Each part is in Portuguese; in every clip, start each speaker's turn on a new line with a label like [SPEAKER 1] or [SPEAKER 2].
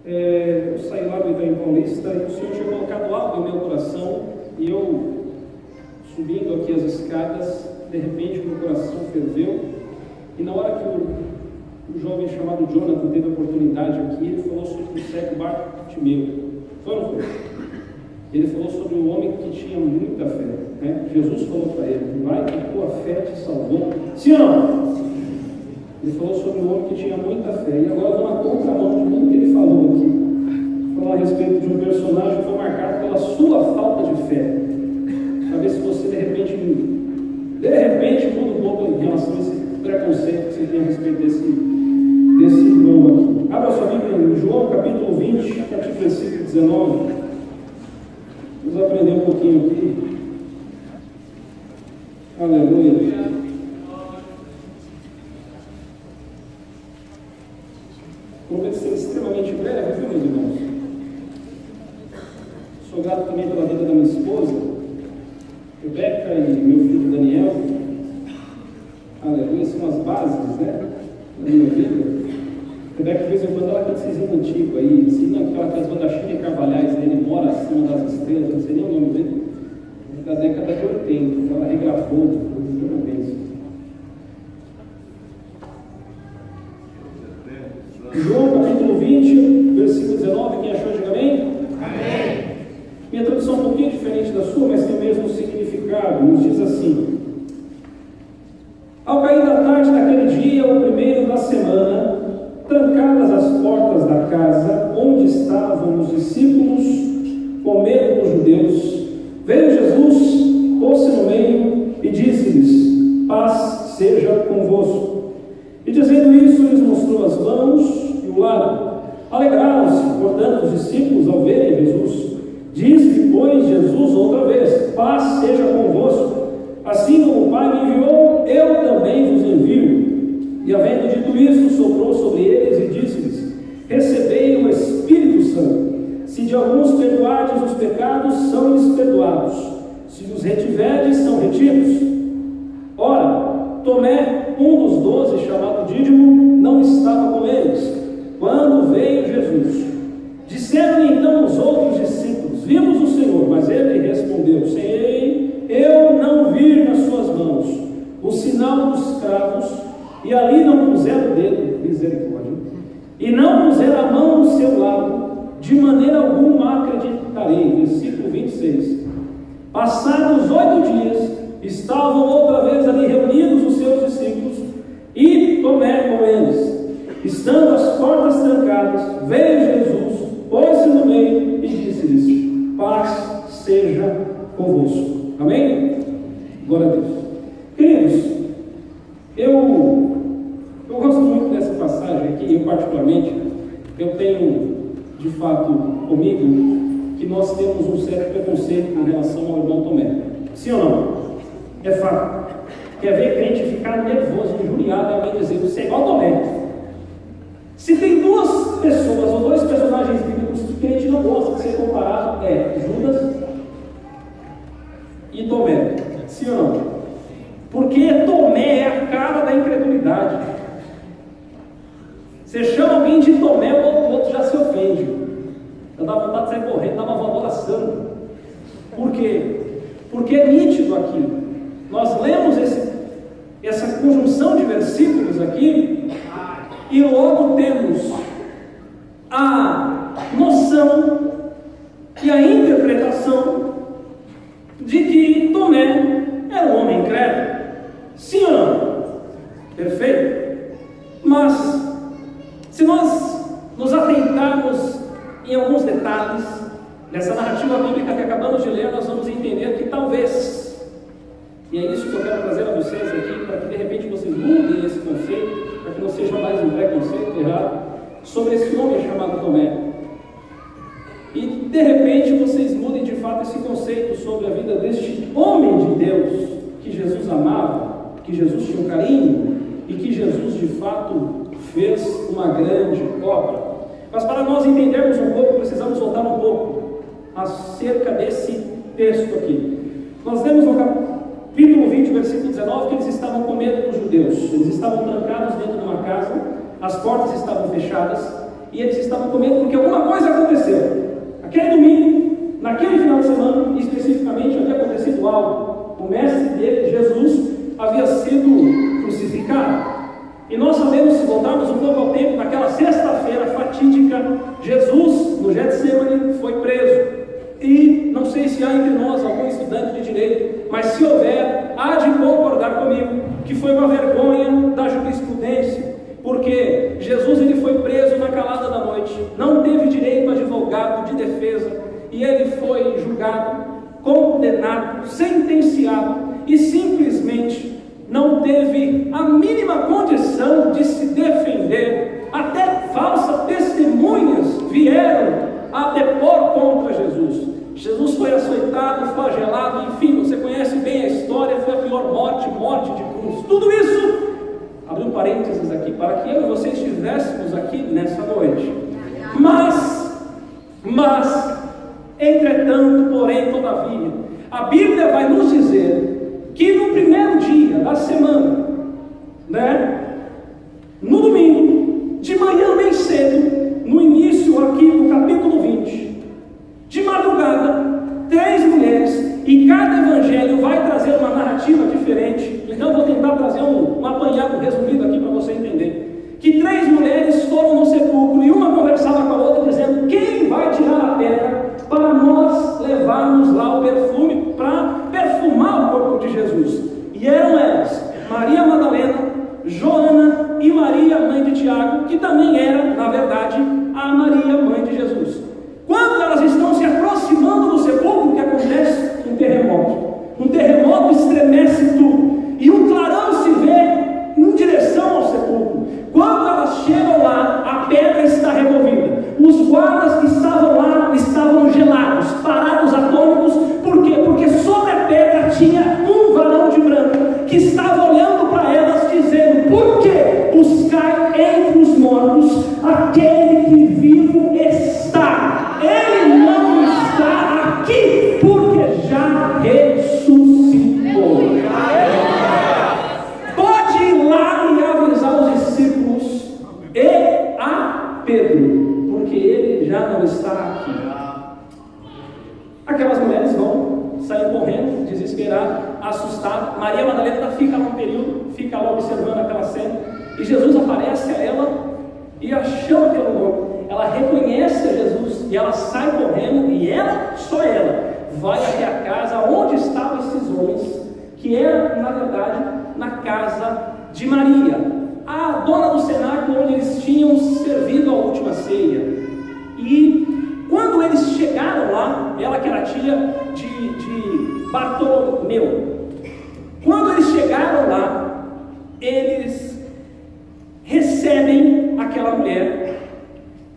[SPEAKER 1] Eu saí lá do Itaim Paulista e o Senhor tinha colocado algo no meu coração, e eu, subindo aqui as escadas, de repente meu coração ferveu, e na hora que o jovem chamado Jonathan teve a oportunidade aqui, ele falou sobre o cego Bartimeu. Foi ou não foi? Ele falou sobre um homem que tinha muita fé, né? Jesus falou para ele: vai que a tua fé te salvou. Sim ou não? Ele falou sobre um homem que tinha muita fé. E agora vou na contramão de tudo que ele falou aqui. Vou falar a respeito de um personagem que foi marcado pela sua falta de fé, para ver se você de repente muda um pouco em relação a esse preconceito que você tem a respeito desse irmão aqui. Abra sua Bíblia em João capítulo 20, a partir do versículo 19. Vamos aprender um pouquinho aqui. Aleluia. Vamos ser extremamente breve, viu, meus irmãos? Sou grato também pela vida da minha esposa, Rebeca, e meu filho Daniel. Aleluia, são as bases, né, da minha vida. Rebeca, de vez em quando, ela canta esses hinos antigos aí, assim, aquelas bandas Chile Carvalhais, ele mora acima das estrelas, não sei nem o nome dele, da década de 80, ela regrafou, uma vez. João capítulo 20, versículo 19, quem achou, diga amém? Amém. Minha tradução é um pouquinho diferente da sua, mas tem o mesmo significado. Nos diz assim: ao cair da tarde daquele dia, o primeiro da semana, trancadas as portas da casa onde estavam os discípulos, com medo dos judeus, veio Jesus, pôs-se no meio e disse-lhes: paz seja convosco. E dizendo isso, lhes mostrou as mãos e o lado. Alegraram-se, portanto, os discípulos ao verem Jesus. Disse, pois, Jesus outra vez: paz seja convosco. Assim como o Pai me enviou, eu também vos envio. E havendo dito isso, soprou sobre eles e disse-lhes: recebei o Espírito Santo. Se de alguns perdoardes os pecados, são-lhes perdoados. Se os retiverdes, são retidos. Ora, Tomé, um dos 12, chamado Dídimo, não estava com eles quando veio Jesus. Disseram-lhe então os outros discípulos: vimos o Senhor. Mas ele respondeu: sem eu não vir nas suas mãos o sinal dos cravos, e ali não puser o dedo, misericórdia, e não puser a mão no seu lado, de maneira alguma acreditarei. Versículo 26. Passados 8 dias, estavam outra vez ali reunidos os seus discípulos, e Tomé com eles. Estando as portas trancadas, veio Jesus, pôs-se no meio e disse-lhes: paz seja convosco. Amém? Glória a Deus. Queridos, eu gosto muito dessa passagem aqui. Eu particularmente, eu tenho de fato comigo que nós temos um certo preconceito com relação ao irmão Tomé. Sim ou não? É fato. Quer ver crente ficar nervoso, injuriado, alguém dizer: você é igual Tomé. Se tem duas pessoas ou dois personagens bíblicos que crente não gosta de ser comparado, é Judas e Tomé. Sim ou não? Porque Tomé é a cara da incredulidade. Você chama alguém de Tomé, o outro já se ofende. Já dá vontade de sair correndo, dá uma voadora santa. Por quê? Porque é nítido aqui. Nós lemos essa conjunção de versículos aqui, e logo temos a noção e a interpretação de que Tomé era um homem incrédulo. Sim ou não? Perfeito? Mas, se nós nos atentarmos em alguns detalhes nessa narrativa bíblica que acabamos de ler, nós vamos entender que talvez, e é isso que eu quero trazer a vocês aqui, para que de repente vocês mudem esse conceito, para que não seja mais um preconceito errado sobre esse homem chamado Tomé. E de repente vocês mudem de fato esse conceito sobre a vida deste homem de Deus que Jesus amava, que Jesus tinha um carinho e que Jesus de fato fez uma grande obra. Mas para nós entendermos um pouco, precisamos voltar um pouco acerca desse texto aqui. Nós lemos no capítulo 20, versículo 19, que eles estavam com medo dos judeus. Eles estavam trancados dentro de uma casa, as portas estavam fechadas, e eles estavam comendo porque alguma coisa aconteceu. Aquele domingo, naquele final de semana, especificamente, havia acontecido algo. O mestre dele, Jesus, havia sido crucificado. E nós sabemos, se voltarmos um pouco ao tempo, naquela sexta-feira fatídica, Jesus, no Getsemane, foi preso. E não sei se há entre nós algum estudante de direito, mas se houver, há de concordar comigo que foi uma vergonha da jurisprudência, porque Jesus ele foi preso na calada da noite, não teve direito a advogado de defesa, e ele foi julgado, condenado, sentenciado, e simplesmente não teve a mínima condição de se defender. Até falsas testemunhas vieram a depor contra Jesus. Jesus foi açoitado, flagelado, enfim, você conhece bem a história, foi a pior morte, morte de cruz. Tudo isso, abri um parênteses aqui, para que eu e você estivéssemos aqui nessa noite. Mas, entretanto, porém, todavia, a Bíblia vai nos dizer que no primeiro dia da semana, no domingo, de manhã bem cedo, no início aqui do capítulo 20, de madrugada, 3 mulheres, e cada evangelho vai trazer uma narrativa diferente, então vou tentar trazer um apanhado resumido aqui para você entender, que 3 mulheres foram no sepulcro, e uma conversava com a outra dizendo: quem vai tirar a pedra para nós levarmos lá o perfume, para perfumar o corpo de Jesus? E eram elas, Maria Madalena, Joana e Maria, mãe de Tiago, que também era, na verdade, a Maria, mãe de Jesus. Quando elas estão se aproximando do sepulcro, o que acontece? Um terremoto. Um terremoto estremece tudo, e um clarão se vê em direção ao sepulcro. Quando elas chegam lá, a pedra está removida. Os guardas que estavam lá estavam gelados, parados, atônitos. Por quê? Porque sobre a pedra tinha um varão de branco que estava olhando para elas, dizendo: por que buscar entre os mortos aquele que vivo está? Ele não está aqui, porque já ressuscitou. Pode ir lá e avisar os discípulos e a Pedro, porque ele já não está aqui. Aquelas mulheres vão sair correndo, desesperadas, assustadas. Maria Madalena fica lá um período, fica lá observando aquela cena, e Jesus aparece a ela e a chama pelo nome. Ela reconhece a Jesus e ela sai correndo, e ela, só ela, vai até a casa onde estavam esses homens, que era, na verdade, na casa de Maria, a dona do cenáculo onde eles tinham servido a última ceia. E quando eles chegaram lá, ela que era tia de Bartolomeu, quando eles chegaram lá, eles recebem aquela mulher,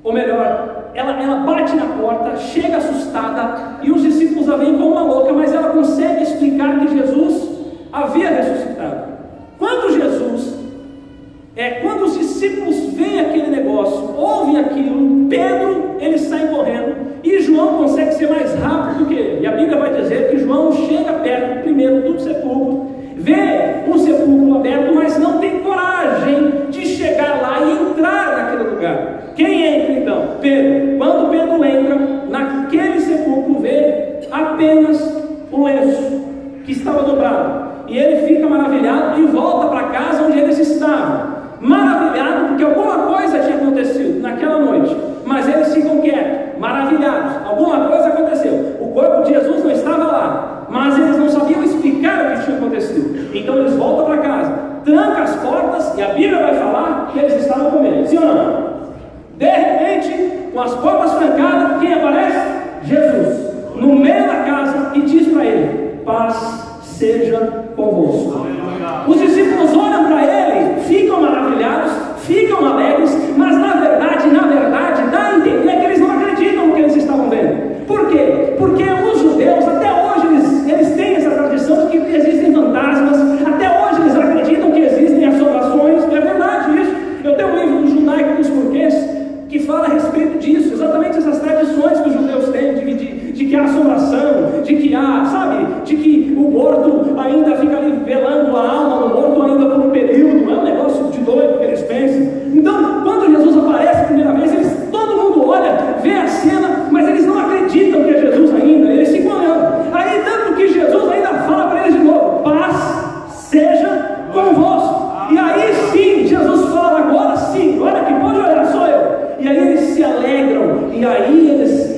[SPEAKER 1] ou melhor, ela bate na porta, chega assustada, e os discípulos a veem como uma louca, mas ela consegue explicar que Jesus havia ressuscitado. Quando os discípulos veem aquele negócio, ouvem aquilo, Pedro, eles saem correndo, e João consegue ser mais rápido do que ele. E a Bíblia vai dizer que João chega perto primeiro do sepulcro, vê o sepulcro aberto, mas não tem coragem de chegar lá e entrar naquele lugar. Quem entra então? Pedro. Quando Pedro entra naquele sepulcro, vê apenas o lenço que estava dobrado, e ele fica maravilhado e volta para casa onde eles estavam, maravilhado porque alguma coisa tinha acontecido naquela noite. Mas eles ficam quietos, maravilhados, alguma coisa aconteceu. O corpo de Jesus não estava lá, mas eles não sabiam explicar o que tinha acontecido. Então eles voltam para casa, trancam as portas, e a Bíblia vai falar que eles estavam comendo, sim ou não? De repente, com as portas trancadas, quem aparece? Jesus, no meio da casa, e diz para ele: paz seja convosco. Os discípulos olham para ele, ficam maravilhados, ficam alegres, mas na verdade, dá a entender que eles não acreditam no que eles estavam vendo. Por quê? Porque os judeus, até hoje, eles têm essa tradição de que existem fantasmas, até hoje eles acreditam que existem assombrações. É verdade isso. Eu tenho um livro do Judaico dos Porquês que fala a respeito disso, exatamente essas tradições que os judeus têm, de que há assombração, de que há, sabe, de que o morto ainda fica ali velando a alma do morto ainda por um período. É um negócio de doido que eles pensam. Então, quando Jesus aparece a primeira vez, eles e aí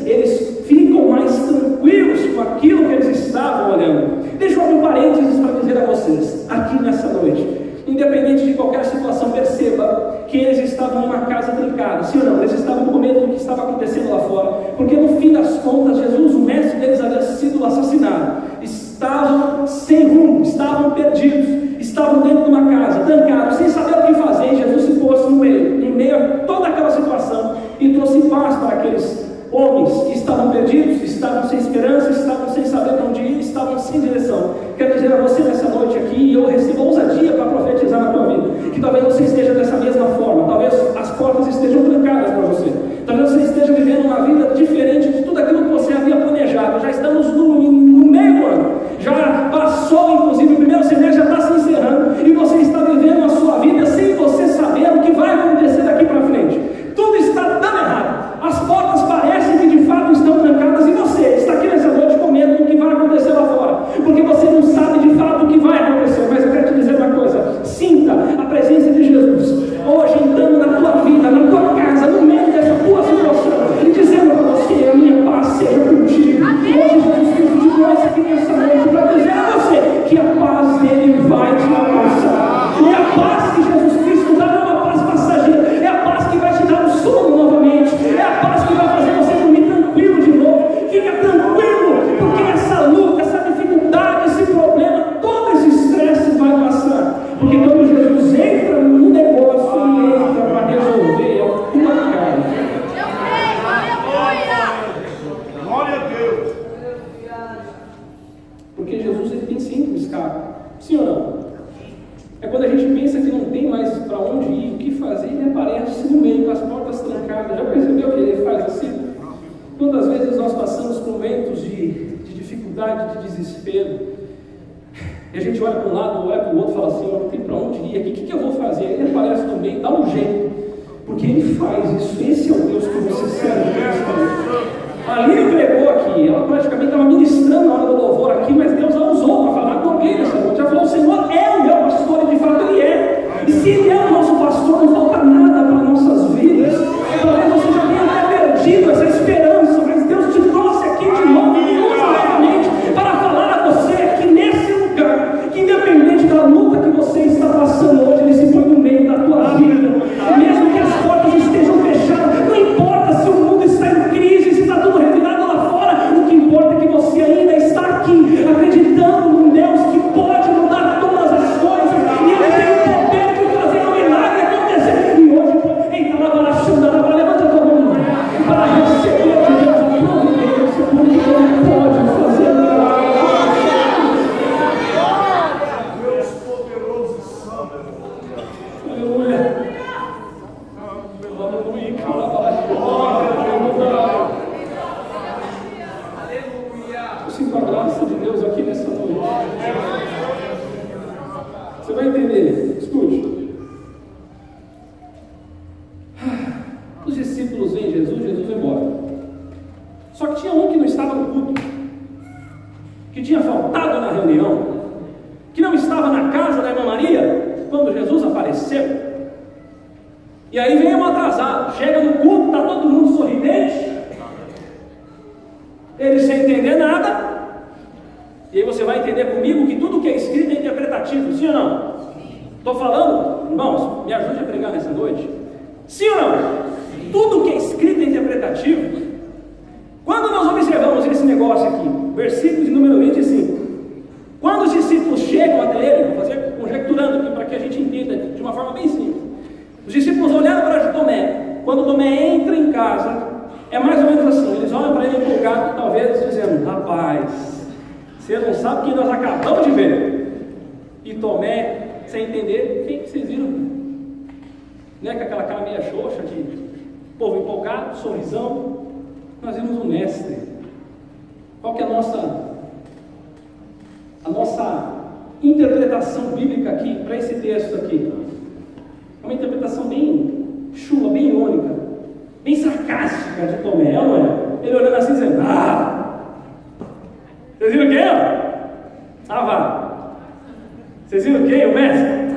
[SPEAKER 1] eles ficam mais tranquilos com aquilo que eles estavam olhando. Deixa eu abrir um parênteses para dizer a vocês, aqui nessa noite, independente de qualquer situação, perceba que eles estavam em uma casa trancada, sim ou não? Eles estavam com medo do que estava acontecendo lá fora, porque no fim das contas, Jesus, o mestre deles, havia sido assassinado. Estavam sem rumo, estavam perdidos, estavam dentro de uma casa, trancados, sem saber o que fazer. E Jesus se pôs no meio, em meio a toda aquela situação, e trouxe paz para aqueles homens que estavam perdidos, estavam sem esperança, estavam sem saber para onde ir, estavam sem direção. Quero dizer a você nessa noite aqui, e eu recebo ousadia para profetizar na tua vida, que talvez você esteja dessa mesma forma, talvez as portas estejam trancadas para você, talvez você esteja vivendo uma vida diferente de tudo aquilo que você havia planejado. Já estamos no meio do ano, já passou inclusive o primeiro semestre, já está se encerrando, e você está vivendo a sua vida sem você saber o que vai acontecer daqui para frente. Tudo está dando errado, as portas parecem que de fato estão trancadas, e você está aqui nessa noite com medo do que vai acontecer lá fora, porque você não sabe de fato o que vai acontecer. Mas eu quero te dizer uma coisa: sinta a presença de Jesus hoje entrando na tua vida, na tua casa, no meio dessa tua situação, e dizendo para você: a minha paz seja contigo. Hoje Jesus Cristo te trouxe aqui nessa noite para dizer a você que a paz dele vai te alcançar. E a paz que Jesus Cristo dá não é uma paz passageira, é a paz que vai te dar o sono novamente, é a paz que vai fazer você dormir tranquilo de novo. Fica tranquilo, porque essa luta, essa dificuldade, esse problema, todo esse estresse vai passar, porque quando Jesus entra no negócio, ele entra para resolver alguma coisa.
[SPEAKER 2] Glória a Deus.
[SPEAKER 1] Porque Jesus, ele tem sempre um escape, sim ou não? É quando a gente pensa que não tem mais para onde ir, o que fazer, ele aparece no meio, com as portas trancadas. Já percebeu que ele faz assim? Quantas vezes nós passamos por momentos de dificuldade, de desespero, e a gente olha para um lado, olha para o outro e fala assim: eu não tenho para onde ir aqui, o que eu vou fazer? Aí ele aparece no meio, dá um jeito, porque ele faz isso. Esse é o Deus que você serve. A Lília pregou aqui, ela praticamente estava ministrando na hora do louvor aqui, mas Deus a usou para falar com alguém nessa noite. Ela falou: o Senhor é o meu pastor, e de fato Ele é. E se Ele é o nosso pastor, não falta nada para nossas vidas. Talvez você já tenha até perdido essa esperança, mas Deus te trouxe aqui de novo, e usa novamente para falar a você que nesse lugar, que independente da luta que você está passando hoje, Ele se põe no meio da tua vida. Mesmo que as portas estejam fechadas, não importa se o mundo está em crise, se está tudo revirado lá fora, o que importa é que você ainda está aqui, acreditando num Deus que pode mudar todas as coisas, e Ele tem o poder de fazer um milagre acontecer. E hoje, eita, levanta a tua mão para receber de Deus a providência, porque Ele pode fazer um milagre.
[SPEAKER 2] Deus poderoso e santo.
[SPEAKER 1] Aleluia. Eu sinto a graça de Deus aqui nessa noite. Você vai entender. Escute. Os discípulos veem Jesus vai embora. Só que tinha um que não estava no culto, que tinha faltado na reunião, que não estava na casa da irmã Maria quando Jesus apareceu. E aí vem um atrasado, chega no culto, está todo mundo sorridente, ele sem entender nada. E aí você vai entender comigo que tudo que é escrito é interpretativo, sim ou não? Estou falando, irmãos, me ajude a pregar nessa noite. Sim ou não? Tudo que é escrito é interpretativo. Quando nós observamos esse negócio aqui, versículo de número 25, quando os discípulos chegam até ele, vou fazer conjecturando aqui para que a gente entenda de uma forma bem simples. Os discípulos olharam para Tomé. Quando Tomé entra em casa, é mais ou menos assim: eles olham para ele empolgado, talvez dizendo: rapaz, você não sabe quem nós acabamos de ver. E Tomé, sem entender, quem que vocês viram? Né, com aquela cara meia xoxa de povo empolgado, sorrisão. Nós vimos o mestre. Qual que é a nossa interpretação bíblica aqui para esse texto aqui? É uma interpretação bem chula, bem irônica, bem sarcástica de Tomé, não é? Ele olhando assim dizendo: vocês viram quem? Vá. Vocês viram quem? O mestre?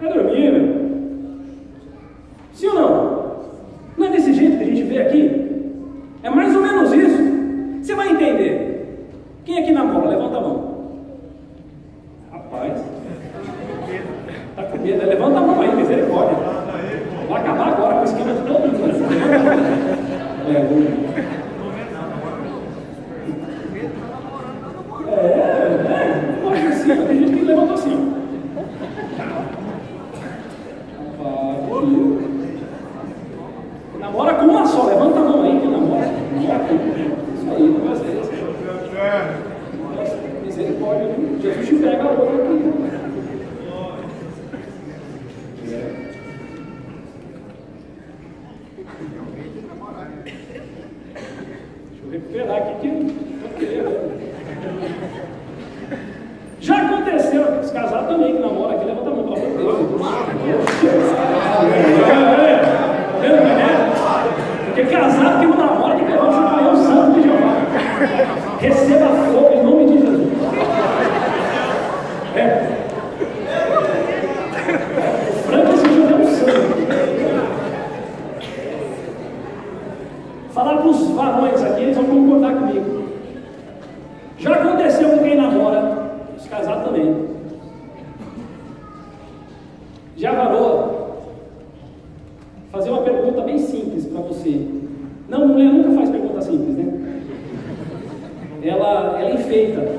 [SPEAKER 1] Vai dormir, meu. Sim ou não? Não é desse jeito que a gente vê aqui? É mais ou menos isso. Você vai entender. Quem aqui namora? Levanta a mão. Rapaz, tá com medo? Levanta a mão aí, misericórdia. Vai acabar agora com o esquema de todo mundo. Pode assim, tem gente que levanta assim. Namora com uma só, levanta a mão aí que namora. Isso aí, não vai ser isso. Misericórdia, Jesus te pega a outra aqui. Deixa eu recuperar aqui que já aconteceu, os casados também que namoram aqui, levanta a mão, pelo amor de Deus. Porque casado que não namora tem que levar o champanhão santo de Jeová. Receba fogo em nome de Jesus. O Franco esse dia deu santo. Falar para os varões aqui, eles vão concordar comigo. Já aconteceu com quem namora, os casados também. Já varou. Fazer uma pergunta bem simples para você. Não, mulher nunca faz pergunta simples, né? Ela enfeita.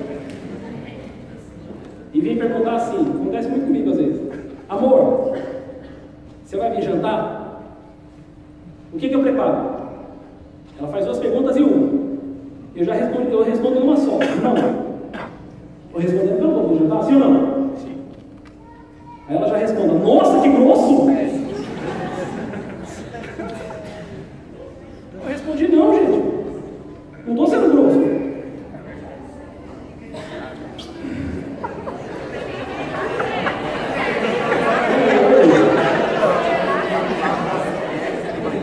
[SPEAKER 1] E vem perguntar assim, acontece muito comigo às vezes. Amor, você vai vir jantar? O que eu preparo? Ela faz duas perguntas e uma. Eu respondo uma só. Não. Vou responder, não, vou jantar, sim ou não? Sim. Aí ela já responde, nossa, que grosso! Eu respondi, não, gente. Não estou sendo grosso.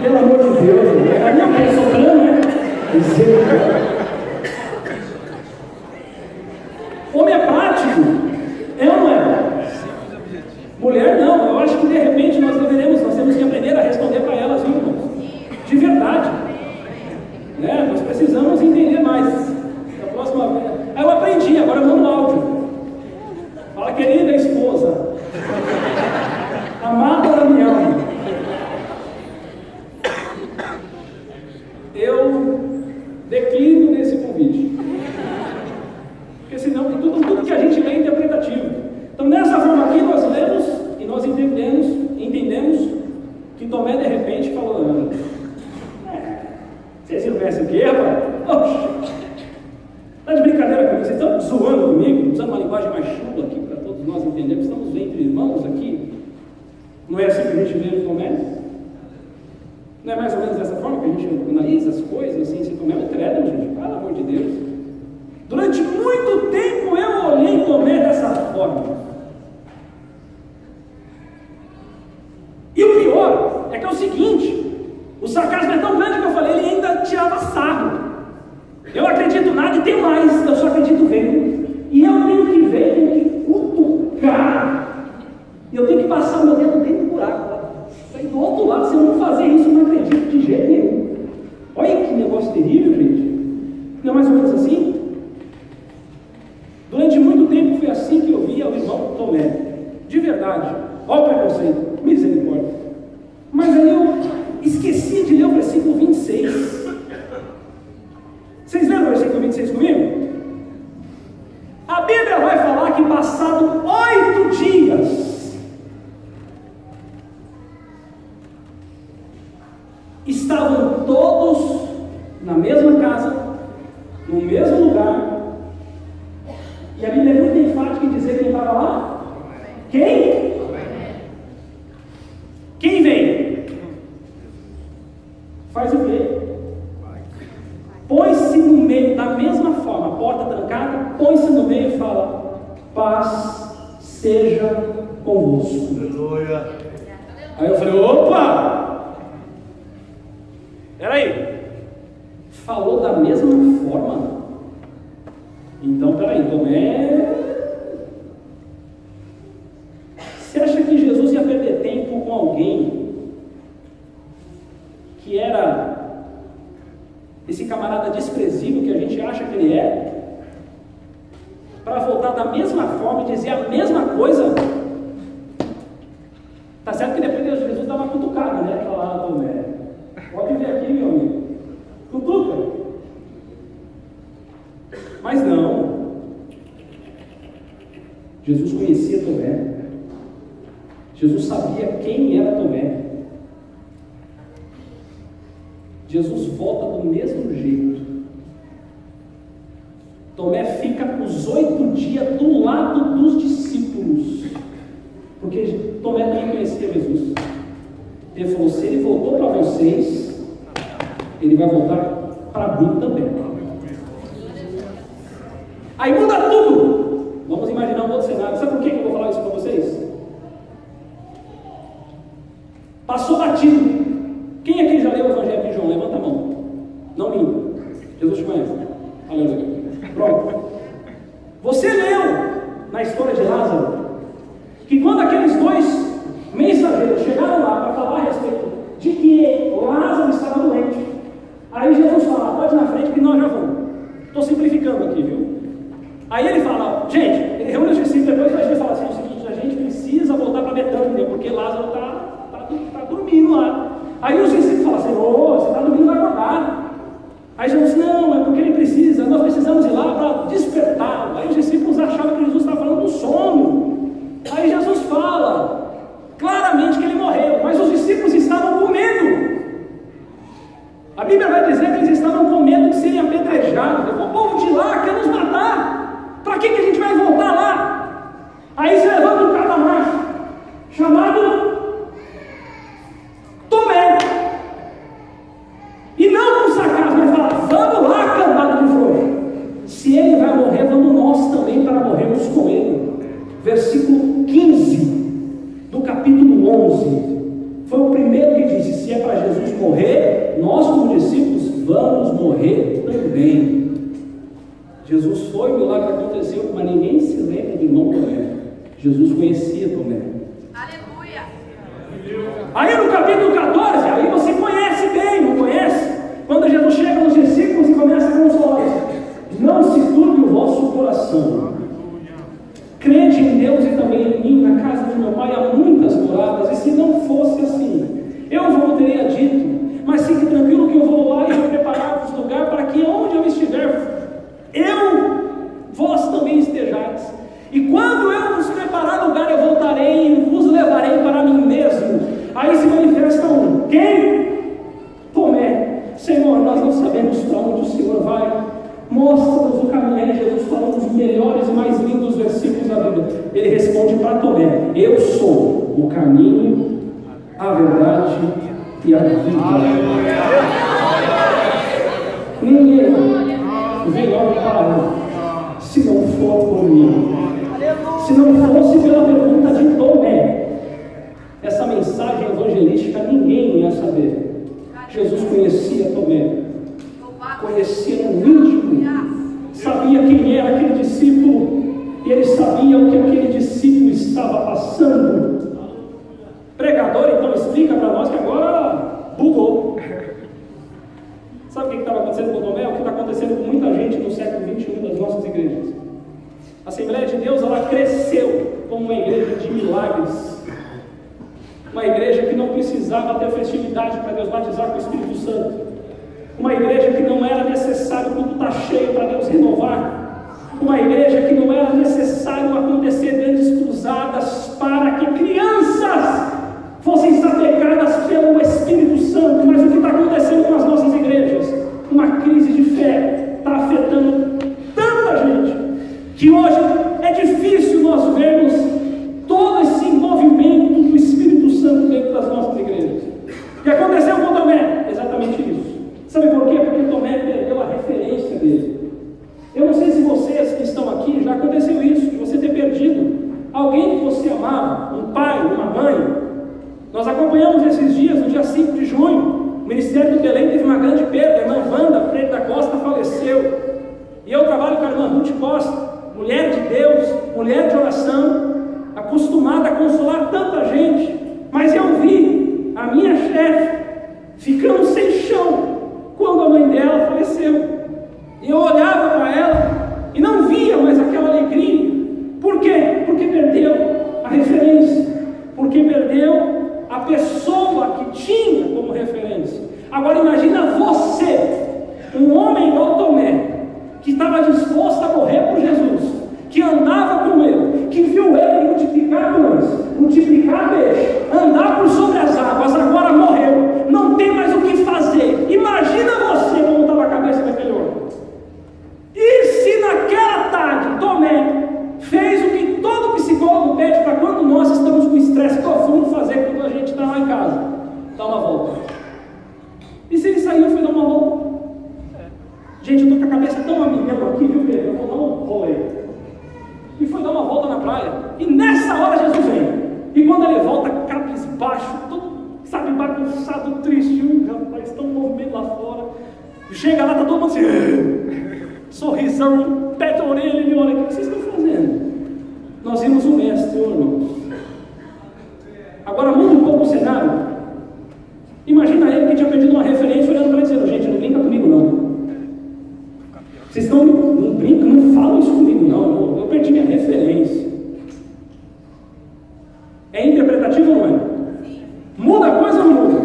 [SPEAKER 1] Pelo amor de Deus, a minha mãe soprando, né? Homem é prático, é ou não é? Mulher não, eu acho que de repente nós temos que aprender a responder para elas, viu, irmãos? De verdade. Né? Nós precisamos entender mais. Da próxima vez. Aí eu aprendi, agora eu mando áudio. Fala, querida esposa, amada da minha alma, eu declino nesse convite. Porque senão tudo que a gente lê é interpretativo. Então nessa forma aqui nós lemos e nós entendemos que Tomé de repente falou, vocês conhecem o que, rapaz? Está de brincadeira comigo, vocês estão zoando comigo, usando uma linguagem mais chula aqui para todos nós entendermos, estamos entre irmãos aqui. Não é assim que a gente vê no Tomé? Não é mais ou menos dessa forma que a gente analisa as coisas, assim, se Tomé é um credo, gente, pelo amor de Deus. Durante muito tempo eu olhei Tomé dessa forma. E o pior é que é o seguinte, o sarcasmo é tão grande que eu falei, ele ainda tirava sarro. Eu acredito nada e tenho mais, eu só acredito vendo. E eu tenho que ver, tenho que cutucar. E eu tenho que passar o meu dedo dentro do buraco. Aí do outro lado, se eu não fazer isso, eu não acredito de jeito nenhum. Olha que negócio terrível, gente. Não é mais ou menos assim? Durante muito tempo foi assim que eu via o irmão Tomé. De verdade. Olha o preconceito. Misericórdia. Mas aí eu esqueci de ler o versículo 26. Vocês lembram o versículo 26 comigo? A Bíblia vai falar que passado 8 dias estavam todos na mesma casa, no mesmo lugar, e a Bíblia é muito enfática em dizer quem estava lá. Quem? Quem vem? Faz o quê? Põe-se no meio, da mesma forma, a porta trancada, põe-se no meio e fala, paz seja convosco.
[SPEAKER 2] Aleluia.
[SPEAKER 1] Aí eu falei, opa! Peraí, falou da mesma forma? Então, peraí, Tomé, você acha que Jesus ia perder tempo com alguém que era esse camarada desprezível que a gente acha que ele é, para voltar da mesma forma e dizer a mesma coisa. Tá certo que depois Jesus dá uma cutucada, né? Falar, Tomé, pode vir aqui, meu amigo, cutuca. Mas não, Jesus conhecia Tomé, Jesus sabia quem era Tomé. Jesus volta do mesmo jeito. Tomé fica os 8 dias do lado dos discípulos, porque Tomé também conhecia Jesus. Ele falou: se ele voltou para vocês, ele vai voltar para mim também. Aí muda tudo. Vamos imaginar um outro cenário. Sabe por que eu vou falar isso para vocês? Passou batido. Quem aqui já leu o Evangelho de João? Levanta a mão. Não minta. Jesus te conhece. Aleluia. Pronto. Você leu na história de Lázaro que quando aqueles 2 mensageiros chegaram lá para falar a respeito de que Lázaro estava doente, aí Jesus fala: pode ir na frente que nós já vamos. Estou simplificando aqui, viu? Aí ele fala, gente, ele reúne os discípulos, depois ele fala assim: é o seguinte, a gente precisa voltar para Betânia, porque Lázaro está dormindo lá. Aí os discípulos falam assim: você está dormindo, vai acordar. Aí Jesus: não, é porque ele precisa, nós precisamos ir lá para despertá-lo. Aí os discípulos achavam que Jesus estava falando do sono. Aí Jesus fala claramente que ele morreu, mas os discípulos estavam com medo. A Bíblia vai dizer que eles estavam com medo de serem apedrejados. O povo de lá quer nos matar. Para que a gente vai voltar lá? Aí se levanta um cara macho chamado Tomé, e não com sarcasmo, ele fala: vamos lá, cambada de frouxo. Se ele vai morrer, vamos nós também para morrermos com ele. Versículo 15 do capítulo 11 foi o primeiro que disse: se é para Jesus morrer, nós como discípulos vamos morrer também. Jesus foi, o milagre aconteceu, mas ninguém se lembra do irmão Tomé. Jesus conhecia Tomé.
[SPEAKER 3] Aleluia!
[SPEAKER 1] Aí no capítulo 14, aí você conhece bem, não conhece? Quando Jesus chega nos discípulos e começa a consolar: não se turbe o vosso coração, crede em Deus e também em mim. Na casa de meu pai há muitas moradas, e se não fosse assim, eu vos teria dito, mas fique tranquilo que eu vou lá e vou preparar-vos lugar, para que onde eu estiver, vós também estejais. E quando eu vos preparar lugar, eu voltarei e vos levarei para mim mesmo. Aí se manifesta um: quem? Tomé. Senhor, nós não sabemos para onde o Senhor vai, mostra-nos o caminho. Aí Jesus fala um dos melhores e mais lindos versículos da Bíblia. Ele responde para Tomé: eu sou o caminho, a verdade e a vida. Ninguém vem ao Pai se não for por mim. Se não fosse pela pergunta de Tomé, essa mensagem evangelística ninguém ia saber. Jesus conhecia Tomé, conhecia no íntimo, sabia quem era aquele discípulo, e ele sabia o que aquele discípulo estava passando. Pregador, então, explica para nós que agora bugou. Sabe o que estava acontecendo com Tomé? O que está acontecendo com muita gente no século XXI das nossas igrejas. A Assembleia de Deus, ela cresceu como uma igreja de milagres, uma igreja que não precisava ter festividade para Deus batizar com o Espírito Santo, uma igreja que não era necessário quando está cheio para Deus renovar, uma igreja que não era necessário acontecer grandes cruzadas para que crianças fossem sapecadas pelo Espírito Santo. Mas o que está acontecendo com as nossas igrejas? Uma crise de fé está afetando tanta gente, que hoje é difícil nós vermos todo esse movimento do Espírito Santo dentro das nossas igrejas. O que aconteceu com Tomé? Exatamente isso. Sabe por quê? Porque Tomé perdeu a referência dele. Eu não sei se vocês que estão aqui, já aconteceu isso, de você ter perdido alguém que você amava, um pai, uma mãe. Nós acompanhamos esses dias, no dia 5 de junho, o Ministério do Belém teve uma grande perda. A irmã Wanda Freire da Costa faleceu. E eu trabalho com a irmã Ruth Costa, mulher de Deus, mulher de oração, acostumada a consolar tanta gente. Mas eu vi a minha chefe ficando sem chão quando a mãe dela faleceu. você, um homem igual Tomé, que estava disposto a morrer por Jesus, que andava com ele, que viu ele multiplicar pães, multiplicar peixe, andar por sobre as águas, agora morreu, não tem mais o que fazer. Imagina você como estava a cabeça daquele homem. E se naquela tarde Tomé fez o que todo psicólogo pede para quando nós estamos com estresse profundo fazer quando a gente está lá em casa? Dar uma volta. E se ele saiu e foi dar uma volta? Gente, eu estou com a cabeça tão a milhão aqui, viu, Pedro? Eu vou dar um rolê. E foi dar uma volta na praia. E nessa hora Jesus vem. E quando ele volta, cabisbaixo, todo, sabe, bagunçado, triste. Rapaz, está um movimento lá fora. Chega lá, está todo mundo assim, sorrisão, pé de orelha, ele olha, o que vocês estão fazendo? Nós vimos o mestre, irmãos. Agora muda um pouco o cenário. Imagina ele que tinha perdido uma referência, olhando para ele dizendo, gente, não brinca comigo não. Vocês estão, não brincam, não falam isso comigo não, eu perdi minha referência. É interpretativo ou não é? Muda a coisa ou não muda?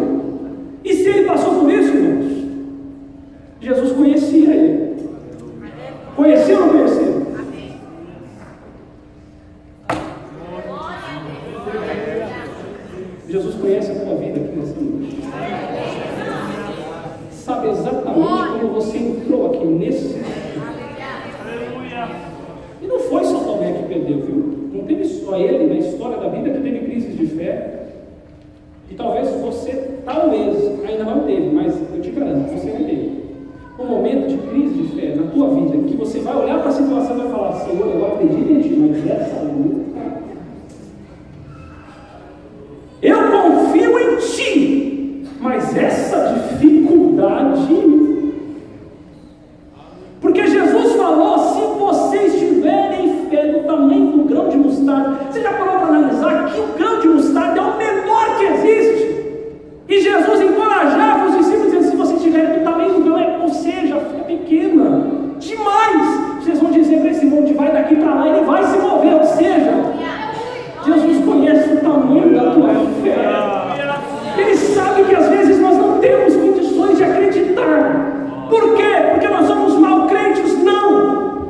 [SPEAKER 1] E se ele passou por isso, irmãos? Jesus conhecia ele. Conhecia ou não conhecia? Jesus conhece a tua vida aqui nessa noite. Sabe exatamente como você entrou aqui nesse. E não foi só Tomé que perdeu, viu? Não teve só ele na história da vida que teve crises de fé. E talvez você, ainda não teve, mas eu te garanto, você vai ter um momento de crise de fé na tua vida, que você vai olhar para a situação e vai falar, Senhor, eu acredito em Ti, mas essa luta, eu confio em Ti, mas essa dificuldade, porque Jesus falou, se vocês tiverem fé do tamanho do grão de mostarda, você já parou para analisar que o grão de mostarda é o menor que existe? E Jesus encorajava os discípulos, dizendo, se vocês tiverem do tamanho do grão, ou seja, fica pequena, demais. Vocês vão dizer para esse monte, vai daqui para lá, ele vai se mover, ou seja, Jesus conhece o tamanho da tua fé. Ele sabe que às vezes nós não temos condições de acreditar. Por quê? Porque nós somos mal crentes? Não.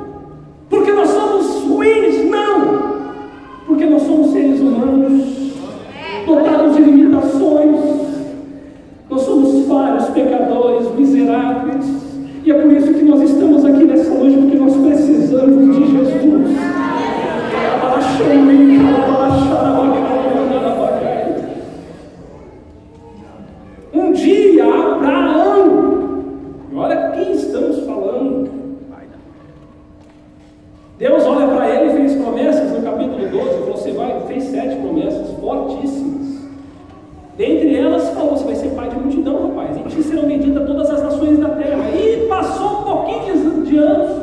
[SPEAKER 1] Porque nós somos ruins? Não. Porque nós somos seres humanos, dotados de limitações. Nós somos falhos, pecadores, miseráveis, e é por isso que nós estamos aqui nessa noite, porque nós precisamos de Jesus. Um dia, Abraão, olha quem estamos falando, Deus olha para ele e fez promessas no capítulo 12, fez 7 promessas fortíssimas. Dentre elas, falou, você vai ser pai de multidão, rapaz, em ti serão medidas todas as nações da terra. E passou um pouquinho de anos,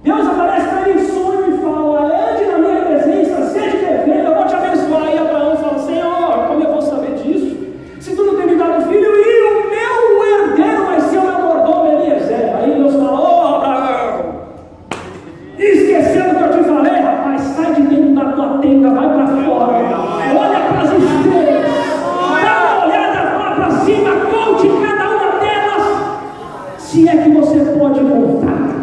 [SPEAKER 1] Deus aparece para ele em sonho e fala, ande na minha presença, seja perfeito, eu vou te abençoar. E Abraão fala, Senhor, como eu vou saber disso? Se tu não tem me dado filho, e o meu herdeiro vai ser o meu mordomo Eliezer. Aí Deus fala, Abraão, esquecendo que eu te falei, rapaz, sai de dentro da tua tenda, vai para fora, olha para as estrelas, dá uma olhada lá para cima, conte cada uma delas, se é que você pode contar.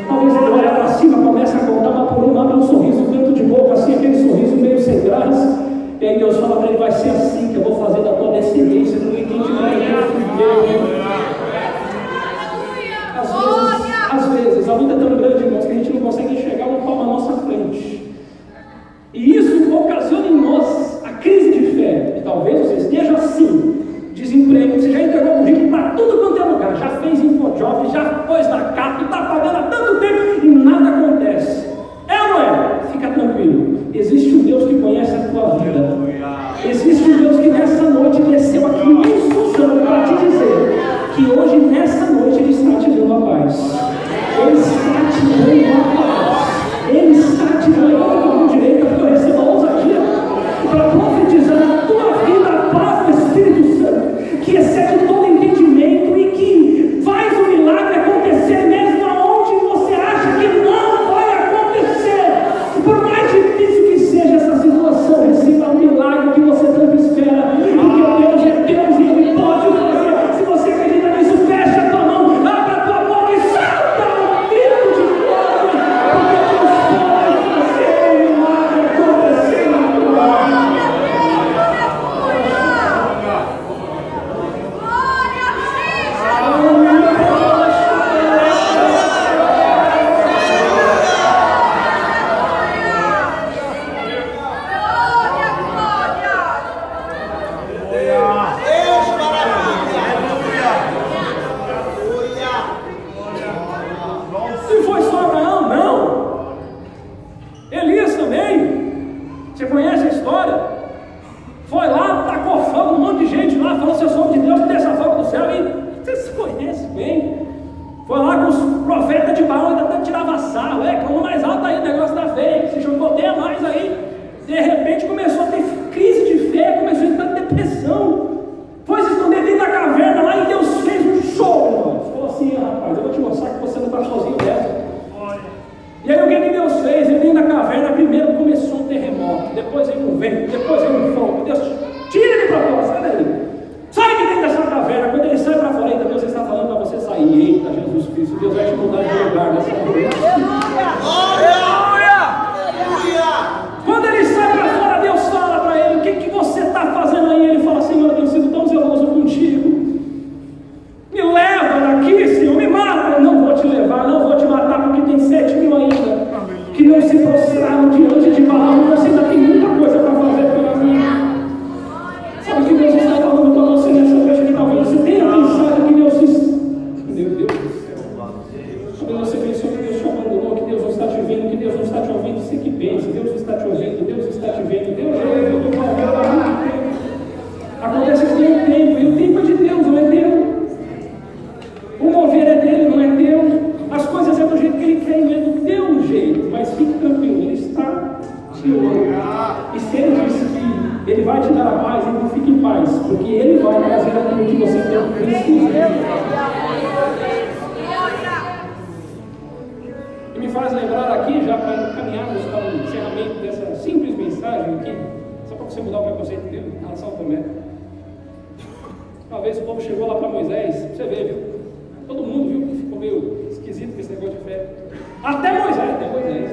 [SPEAKER 1] Talvez ele olha para cima, começa a contar uma por uma, abre um sorriso, tanto de boca, assim, aquele sorriso meio sem graça, e aí Deus fala para ele, vai ser assim que eu vou fazer da tua descendência, ninguém te vai ver. Às vezes, a luta é tão grande, irmãos, que a gente não consegue enxergar um palmo à nossa frente. E isso ocasiona em nós a crise de fé. E talvez você esteja assim, desemprego, você já entregou o currículo para tudo quanto é lugar, já fez InfoJob, já pôs na carta, está pagando há tanto tempo e nada acontece. É ou não é? Fica tranquilo. Existe um Deus que conhece a tua vida. Existe um Deus que nessa noite desceu aqui em Suzano para te dizer que hoje, nessa noite, Ele está te dando a paz. Ele está te dando a paz. Ele está te dando a mão direita, porque eu recebo a ousadia para profetizar na tua vida a paz do Espírito Santo, que excede todo entendimento e que faz o milagre acontecer mesmo aonde você acha que não vai acontecer. Por mais difícil que seja essa situação, receba o milagre que você tanto espera, porque Deus é Deus e Ele pode fazer. Se você acredita Foi lá com os profetas de Baal, ainda tirava sarro, como mais alto aí, o negócio da fé, se chicoteia mais aí. De repente começou a ter crise de fé, começou a entrar em depressão. Foi se esconder dentro da caverna lá e Deus fez um show, irmão. Falou assim: rapaz, eu vou te mostrar que você não está sozinho dessa. E aí o que Deus fez? Ele dentro da caverna, primeiro começou um terremoto, depois veio um vento, depois veio um fogo. Deus, tira ele para fora, sai daí. Sai de dentro dessa caverna. Quando ele sai para fora, eita, Deus está falando para você sair. Eita, Jesus Cristo, Deus vai te mudar de lugar nessa Quando ele sai para fora, Deus fala para ele: o que você está fazendo aí? Ele fala: Senhor, eu tenho sido tão zeloso contigo. Me leva daqui, Senhor, me mata. Eu não vou te levar, não vou te matar, porque tem 7.000 ainda que não se prostraram diante de Baal. Você ainda tem muita coisa para fazer pela minha. Sabe o que Deus está falando para você nessa noite? Que talvez você tenha pensado que Deus meu Deus do céu. Talvez você pensou que Deus te abandonou, que Deus não está te vendo, que Deus não está te ouvindo. Você que pensa: Deus está te ouvindo, Deus está te vendo, Deus já ouviu o palmeiras há muito tempo. Acontece que tem um tempo, e o tempo é de Deus, não é teu. O mover é dele, não é teu. As coisas é do jeito que ele quer, não é do teu jeito. Mas fique tranquilo, ele está te olhando. E se ele disse que ele vai te dar a paz, então fique em paz, porque ele vai fazer aquilo que você precisa. E me faz lembrar aqui, já para caminharmos para o encerramento dessa simples mensagem aqui, só para você mudar o preconceito dele em relação ao Tomé. Uma vez o povo chegou lá para Moisés, você vê, viu? Todo mundo viu que ficou meio esquisito com esse negócio de fé. Até Moisés.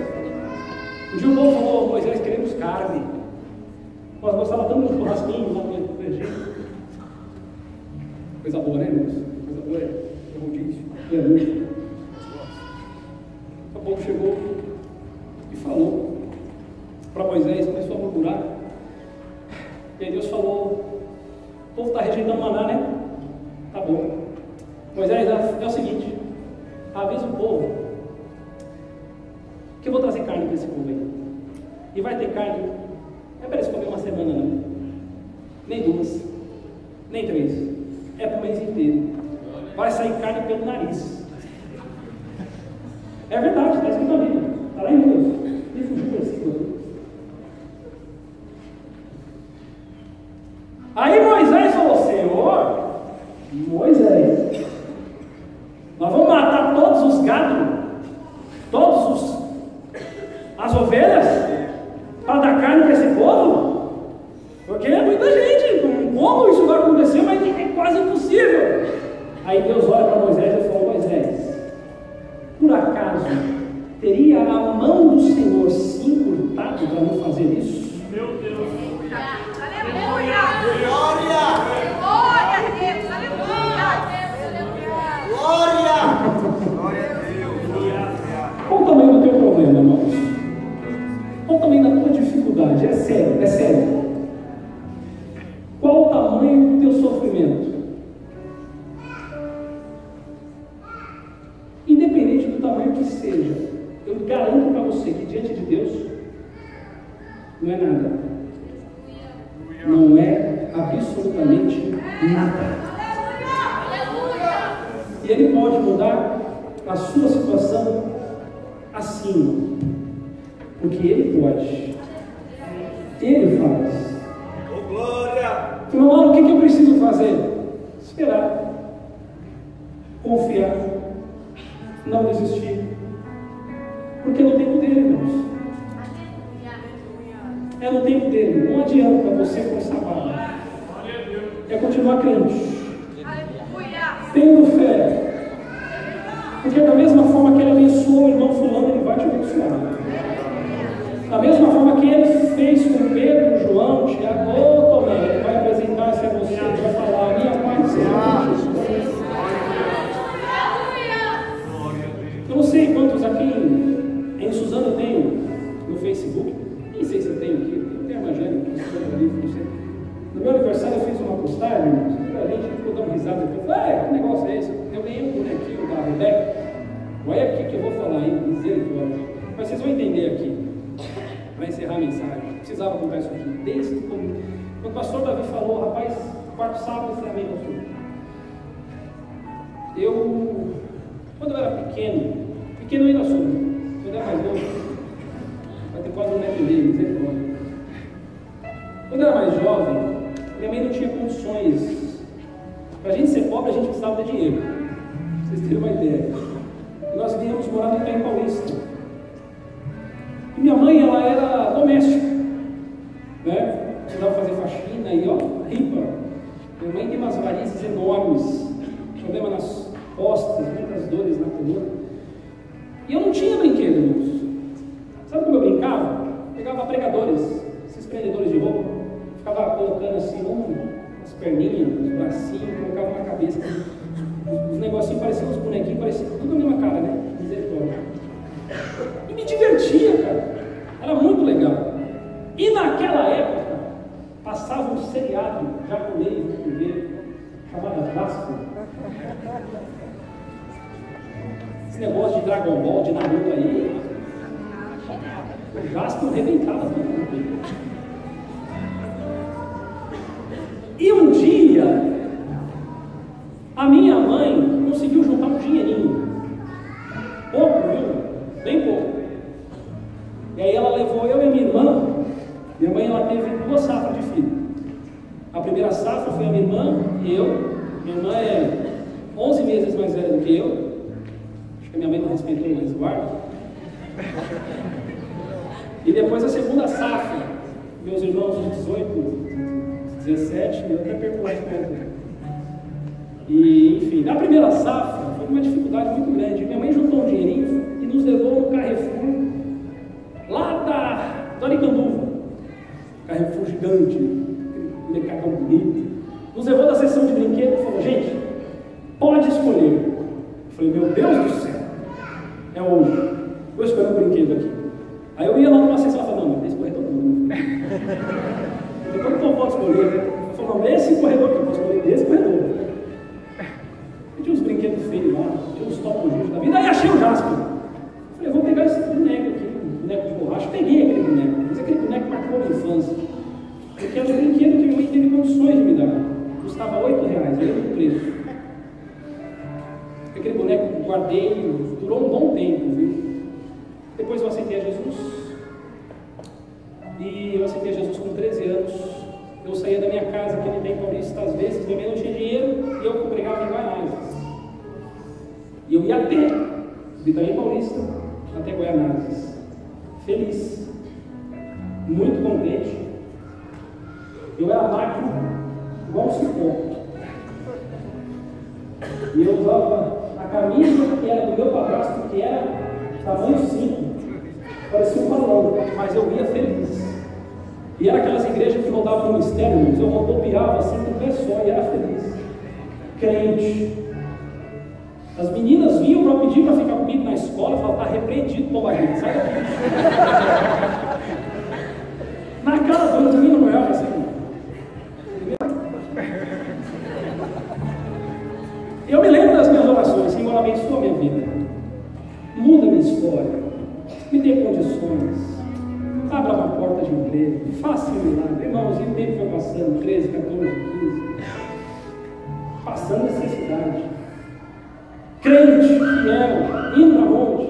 [SPEAKER 1] Um dia o povo falou: Moisés, queremos carne. Nós gostávamos tanto do churrasquinho lá do Egito. Coisa boa, né, irmãos? Coisa boa é rodízio. É muito. O povo chegou e falou para Moisés, começou a murmurar. E aí Deus falou: o povo está rejeitando o maná, né? Tá bom. Moisés, é o seguinte: avisa o povo que eu vou trazer carne para esse povo aí. E vai ter carne, não é para eles comer uma semana, não. Nem 2, nem 3. É para o mês inteiro. Vai sair carne pelo nariz. É verdade, está escrito na Bíblia. Está lá em Deus. Me fugiu o versículo. Aí Moisés falou: Senhor, Moisés, nós vamos matar todos os gados, as ovelhas, para dar carne para esse povo? Porque é muita gente. Como isso vai acontecer? Mas é quase impossível. Aí Deus olha para Moisés e falou: Moisés, por acaso teria a mão do Senhor se encurtado para não fazer isso?
[SPEAKER 2] Meu Deus.
[SPEAKER 3] Aleluia! Glória! Glória a Deus! Aleluia! Glória! Glória a Deus!
[SPEAKER 1] Qual o tamanho do teu problema, irmãos? Qual o tamanho da tua dificuldade? É sério. Qual o tamanho do teu sofrimento? Independente do tamanho que seja, eu garanto para você que diante de Deus não é nada. Não é absolutamente nada. E Ele pode mudar a sua situação assim, porque Ele pode. Ele faz.
[SPEAKER 2] Oh, glória!
[SPEAKER 1] Meu irmão, o que eu preciso fazer? Esperar, confiar, não desistir, porque é no tempo dele, irmãos. É no tempo dele. Não adianta você forçar a barra. É continuar crente, tendo fé, porque da mesma forma que ele abençoou o irmão fulano, ele vai te abençoar. Da mesma forma que ele fez com Pedro, João, Tiago, Tomé, ele vai apresentar-se a você, ele vai falar: minha paz seja Jesus. Eu não sei quantos aqui em Suzano tem no Facebook, nem sei se eu tenho aqui, tem a Magéria, não sei. No meu aniversário eu fiz uma postagem, a gente ficou dando risada, eu falei: que negócio é esse? Eu ganhei um bonequinho da Rebeca. Olha aqui que eu vou falar, hein? Misericórdia. Mas vocês vão entender aqui, para encerrar a mensagem. Precisava contar isso aqui. Desde quando o pastor Davi falou: rapaz, quarto sábado encerramento. Eu Quando eu era pequeno eu ainda sou, quando eu era mais novo, vai ter quase 1,5 metro, misericórdia. Quando eu era mais jovem, minha mãe não tinha condições. Para a gente ser pobre, a gente precisava de dinheiro. Pra vocês terem uma ideia. E nós viemos morar no Itaim Paulista. E minha mãe, ela era doméstica, né? Precisava fazer faxina e ó, ripa. Minha mãe tem umas varizes enormes, problema nas costas, muitas dores na coluna. E eu não tinha brinquedo, irmãos. Sabe como eu brincava? Pegava pregadores, esses prendedores de roupa, ficava colocando assim, as perninhas, os bracinhos, colocava na cabeça. Os negocinhos pareciam uns bonequinhos, pareciam tudo a mesma cara, né? Misericórdia. E me divertia, cara. Era muito legal. E naquela época, passava um seriado japonês no TV, chamado Jasper. Esse negócio de Dragon Ball, de Naruto aí, o Jasper arrebentava tudo. E um dia, a minha mãe conseguiu juntar um dinheirinho. Pouco, viu? Bem pouco. E aí ela levou eu e a minha irmã. Minha mãe, ela teve 2 safras de filho. A primeira safra foi a minha irmã e eu. Minha irmã é 11 meses mais velha do que eu. Acho que a minha mãe não respeitou o resguardo. E depois a segunda safra, meus irmãos de 18, 17, eu até perco mais conta. E, enfim, na primeira safra foi uma dificuldade muito grande. Minha mãe juntou um dinheirinho e nos levou no Carrefour, lá da Aricanduva. Carrefour gigante, aquele mercadão bonito. Nos levou da sessão de brinquedo e falou: gente, pode escolher. Eu falei: meu Deus do céu, é hoje. Vou escolher um brinquedo aqui. Aí eu ia lá numa sessão e falava: não, esse corredor não. Eu falei: como que eu posso escolher? Ele falou: não, esse corredor que eu posso escolher, esse corredor. Eu tinha uns brinquedos feios lá, tinha uns topos da vida. Aí achei o Jasper. Eu falei: vou pegar esse boneco aqui, um boneco de borracha. Peguei aquele boneco, mas aquele boneco marcou a minha infância. Porque era um brinquedo que minha mãe teve condições de me dar. Custava R$8, eu lembro do preço. Aquele boneco que guardei, durou um bom tempo, viu? Depois eu aceitei a Jesus. E eu aceitei a Jesus com 13 anos. Eu saía da minha casa aqui no Itaim Paulista, às vezes, minha mãe não tinha dinheiro e eu congregava em Guaianazes. E eu ia a pé, do Itaim Paulista até Guaianazes. Feliz, muito contente. Eu era magro, igual um cipó. E eu usava a camisa que era do meu padrasto, que era tamanho 5. Parecia um balão, mas eu ia feliz. E era aquelas igrejas que rodavam no mistério, eu rodopiava assim com o pé só e era feliz. Crente. As meninas vinham para pedir para ficar comigo na escola, falavam: está repreendido, toma gente, sai daqui. Na cara do menino Noel, assim. Eu me lembro das minhas orações: Senhor, abençoa a minha vida, muda a minha história, me dê condições, abra uma porta de emprego, faça um milagre. Irmãos, e o tempo foi passando, 13, 14, 15, passando necessidade. Crente, fiel, indo para onde?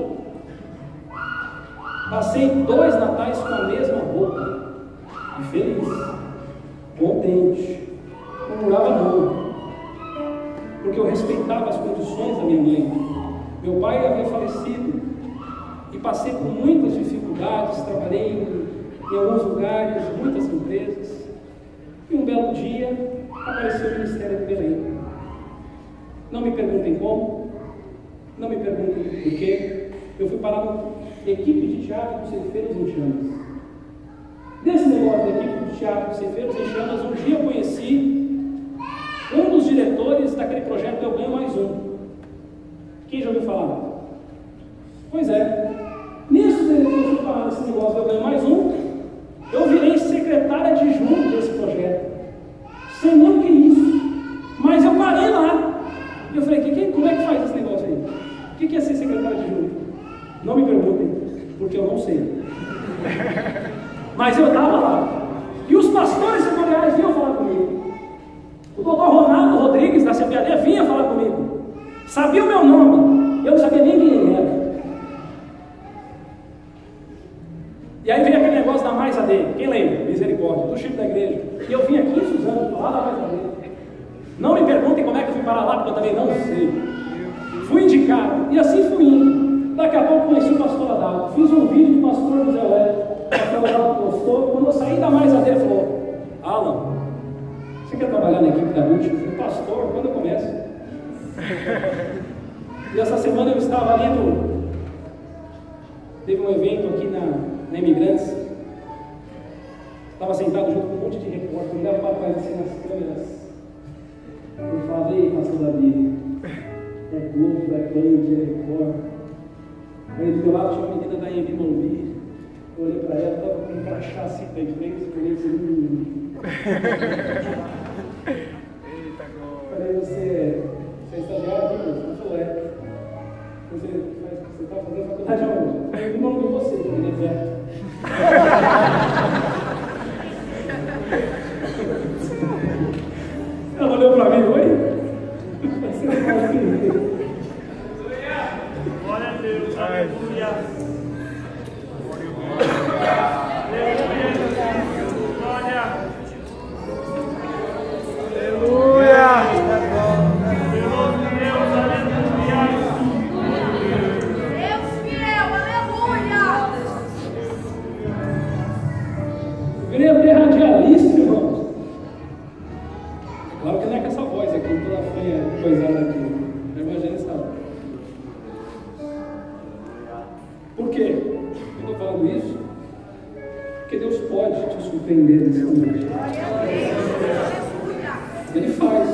[SPEAKER 1] Passei 2 natais com a mesma roupa, e feliz, contente, não murava não. Porque eu respeitava as condições da minha mãe. Meu pai havia falecido e passei por muitas dificuldades, trabalhei em alguns lugares, muitas empresas, e um belo dia apareceu o Ministério de Belém. Não me perguntem como, não me perguntem por quê. Eu fui parar na equipe de teatro dos Ceifeiros em Chamas. Nesse negócio da equipe de teatro dos Ceifeiros em Chamas, um dia eu conheci um dos diretores daquele projeto Eu Ganho Mais Um. Quem já ouviu falar? Pois é. Nisso que eu fui falar desse negócio Eu Ganho Mais Um, eu virei secretária adjunta desse projeto. Sem nem o que é isso. Mas eu parei lá. E eu falei: como é que faz esse negócio aí? O que é ser secretária adjunta? Não me perguntem, porque eu não sei. Mas eu estava lá. E os pastores setoriais vinham falar comigo. O doutor Ronaldo Rodrigues, da CPAD, vinha falar comigo. Sabia o meu nome. eu não sabia nem quem ele era. E aí veio aquele negócio da mais AD. Quem lembra? Misericórdia, do Chico da igreja. E eu vim aqui em Suzano, lá da mais AD. Não me perguntem como é que eu fui parar lá, porque eu também não sei. Fui indicado, e assim fui indo. Daqui a pouco conheci o pastor Adalto. Fiz um vídeo do pastor José Léo. O pastor Adalto gostou. Quando eu saí da mais AD, ele falou: Alan, você quer trabalhar na equipe da Ruth? Eu falei: pastor, quando eu começo? E essa semana eu estava ali teve um evento aqui na Imigrantes. Estava sentado junto com um monte de repórter, olhava para trás assim nas câmeras. Eu falei: pastor Davi, é Globo, é Band, é Record. Aí do meu lado tinha uma menina da Embi Morumbi. Eu olhei para ela, estava com um crachá assim para frente, eu falei assim:
[SPEAKER 4] Eita, glória.
[SPEAKER 1] falei: você é estagiário aqui, moço? Ela falou: é. Você está fazendo faculdade aonde? Eu não vi você, ele é velho. Ela olhou para mim: oi? Você não pode entender.
[SPEAKER 2] Glória a Deus, aleluia.
[SPEAKER 3] Deus fiel, aleluia.
[SPEAKER 1] Virei até radialista, irmãos. Claro que não é com essa voz aqui, toda feia, coisada aqui. Imagina essa voz. Por quê? Eu estou falando isso? Porque Deus pode te surpreender nesse momento. Ele faz.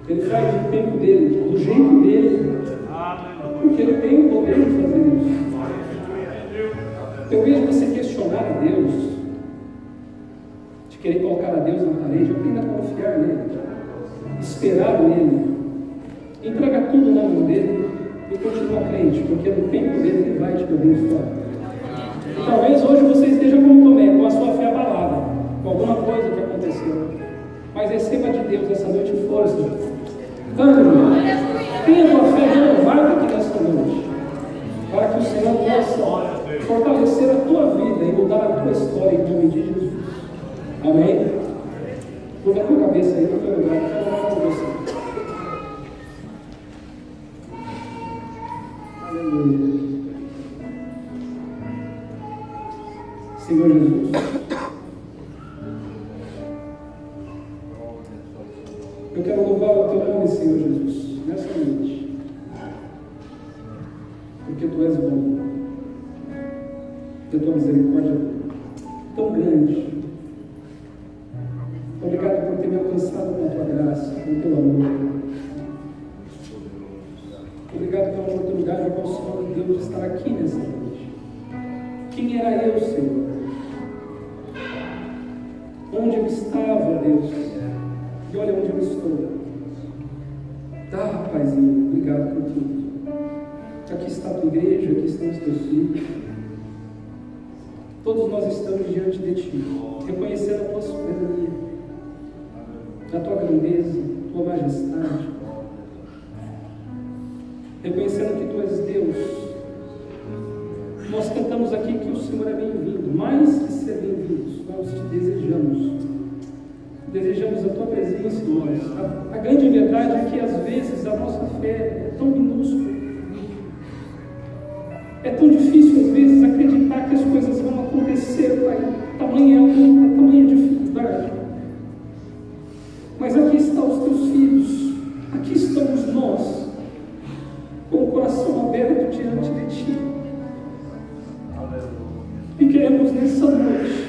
[SPEAKER 1] Ele faz do tempo dele, do jeito dele. Porque ele tem o poder de fazer isso. Eu vejo você questionar a Deus, de querer colocar a Deus na parede, aprenda a confiar nele, esperar nele, entrega tudo na mão dele e continua crente, porque no tempo dele ele vai te abençoar. E talvez hoje você esteja como Tomé, com a sua fé abalada, com alguma coisa que aconteceu, mas receba de Deus essa noite força, ânimo, tenha a tua fé renovada aqui nesta noite, para que o Senhor possa fortalecer a tua vida e mudar a tua história em nome de Jesus. Amém? Curva a tua cabeça aí no teu lugar, eu quero orar com você. Aleluia. Senhor Jesus, eu quero louvar o teu nome, Senhor Jesus, nessa noite, porque tu és bom, e a tua misericórdia é tão grande. Obrigado por ter me alcançado com a tua graça, com o teu amor. Obrigado pela oportunidade ao Senhor Deus de estar aqui nessa noite. Quem era eu, Senhor? Onde eu estava, Deus? E olha onde eu estou. Paizinho, obrigado por tudo. Aqui está a tua igreja, aqui estão os teus filhos. Todos nós estamos diante de ti, reconhecendo a tua soberania, a tua grandeza, a tua majestade, reconhecendo que tu és Deus. Nós cantamos aqui que o Senhor é bem-vindo, mais que ser bem-vindos, nós te desejamos a tua presença em nós. A grande verdade é que às vezes a nossa fé é tão minúscula, é tão difícil às vezes acreditar que as coisas vão acontecer, Pai. Tamanha luta, tamanha dificuldade. Mas aqui estão os teus filhos, aqui estamos nós, com o coração aberto diante de ti. E queremos nessa noite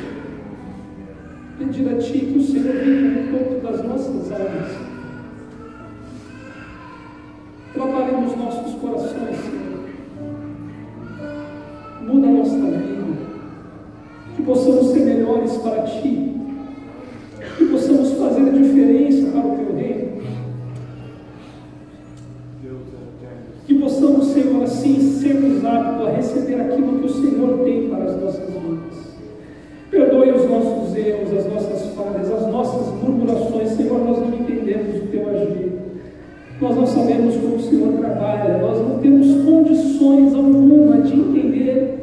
[SPEAKER 1] pedir a ti que o Senhor venha no encontro das nossas almas, trabalhe nos nossos corações, Senhor. Muda a nossa vida, que possamos ser melhores para ti, que possamos fazer a diferença para o teu reino, que possamos, Senhor, assim sermos aptos a receber aquilo que o Senhor tem para as nossas vidas. Perdoe os nossos erros, as nossas falhas, as nossas murmurações, Senhor. Nós não entendemos o teu agir, Nós não sabemos como o Senhor trabalha, nós não temos condições alguma de entender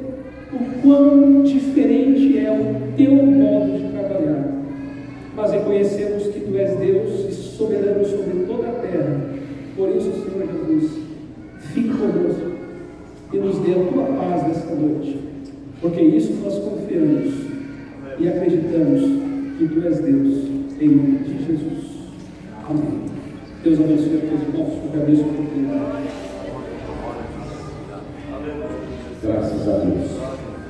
[SPEAKER 1] o quão diferente é o teu modo de trabalhar. Mas reconhecemos que Tu és Deus e soberano sobre toda a terra. Por isso, Senhor Jesus, fique conosco e nos dê a Tua paz nessa noite, porque isso nós confiamos e acreditamos que Tu és Deus, em nome de Jesus. Amém. Deus abençoe a todos os irmãos, eu agradeço a oportunidade.
[SPEAKER 4] Graças a Deus.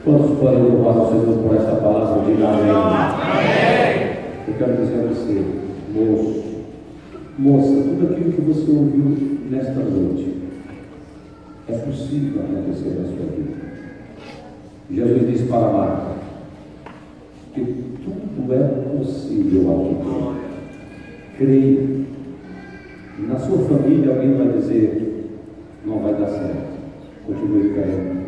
[SPEAKER 4] Quantos podem louvar o Senhor por esta palavra? Diga amém. Amém. Eu quero dizer a você, moço, moça, tudo aquilo que você ouviu nesta noite é possível acontecer na sua vida. Jesus disse para Marta que tudo é possível ao que crê. Creia. Na sua família alguém vai dizer, não vai dar certo, continue crendo.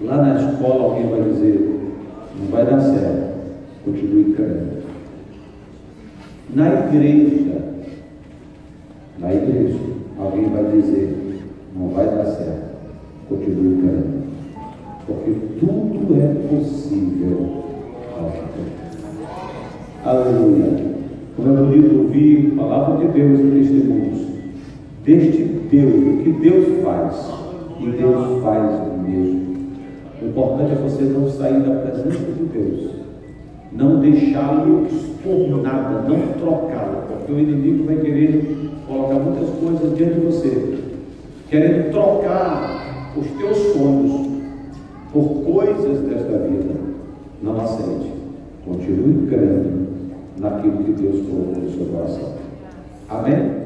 [SPEAKER 4] Lá na escola alguém vai dizer, não vai dar certo, continue crendo. Na igreja alguém vai dizer, não vai dar certo, continue crendo. Porque tudo é possível ao que crê. Aleluia. Como é bonito ouvir a palavra de Deus e testemunhos deste Deus, o que Deus faz, e Deus faz o mesmo. O importante é você não sair da presença de Deus, não deixá-lo por nada, não trocá-lo, porque o inimigo vai querer colocar muitas coisas diante de você, querendo trocar os teus sonhos por coisas desta vida. Não aceite, continue crendo naquilo que Deus colocou no seu coração. Amém?